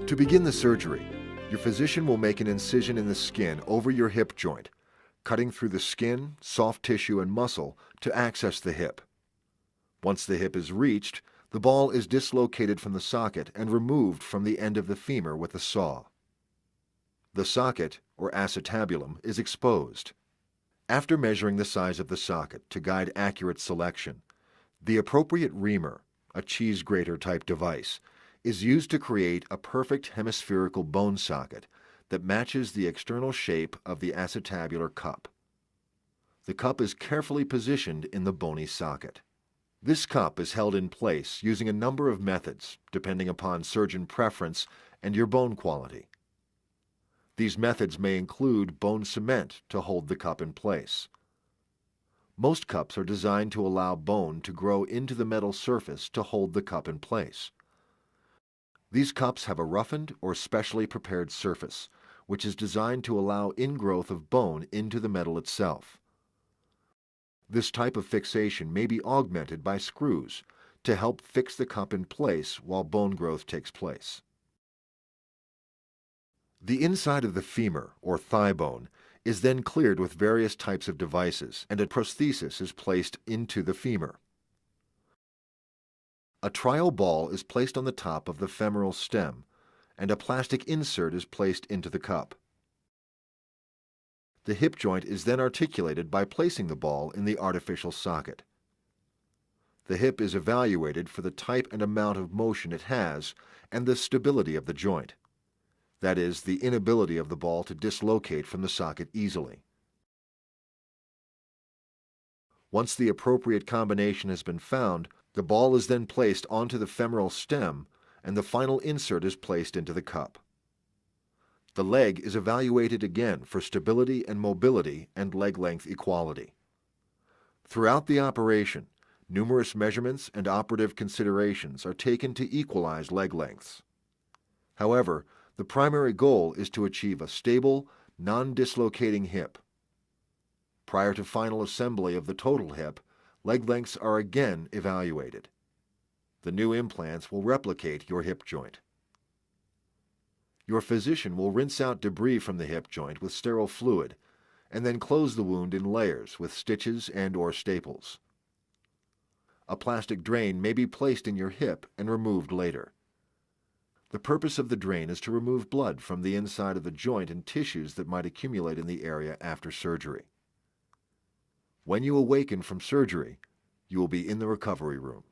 To begin the surgery, your physician will make an incision in the skin over your hip joint, cutting through the skin, soft tissue, and muscle to access the hip. Once the hip is reached, the ball is dislocated from the socket and removed from the end of the femur with a saw. The socket, or acetabulum, is exposed. After measuring the size of the socket to guide accurate selection, the appropriate reamer, a cheese grater type device, is used to create a perfect hemispherical bone socket that matches the external shape of the acetabular cup. The cup is carefully positioned in the bony socket. This cup is held in place using a number of methods depending upon surgeon preference and your bone quality. These methods may include bone cement to hold the cup in place. Most cups are designed to allow bone to grow into the metal surface to hold the cup in place. These cups have a roughened or specially prepared surface, which is designed to allow ingrowth of bone into the metal itself. This type of fixation may be augmented by screws to help fix the cup in place while bone growth takes place. The inside of the femur, or thigh bone, is then cleared with various types of devices, and a prosthesis is placed into the femur. A trial ball is placed on the top of the femoral stem, and a plastic insert is placed into the cup. The hip joint is then articulated by placing the ball in the artificial socket. The hip is evaluated for the type and amount of motion it has and the stability of the joint. That is, the inability of the ball to dislocate from the socket easily. Once the appropriate combination has been found, the ball is then placed onto the femoral stem and the final insert is placed into the cup. The leg is evaluated again for stability and mobility and leg length equality. Throughout the operation, numerous measurements and operative considerations are taken to equalize leg lengths. However, the primary goal is to achieve a stable, non-dislocating hip. Prior to final assembly of the total hip, leg lengths are again evaluated. The new implants will replicate your hip joint. Your physician will rinse out debris from the hip joint with sterile fluid and then close the wound in layers with stitches and/or staples. A plastic drain may be placed in your hip and removed later. The purpose of the drain is to remove blood from the inside of the joint and tissues that might accumulate in the area after surgery. When you awaken from surgery, you will be in the recovery room.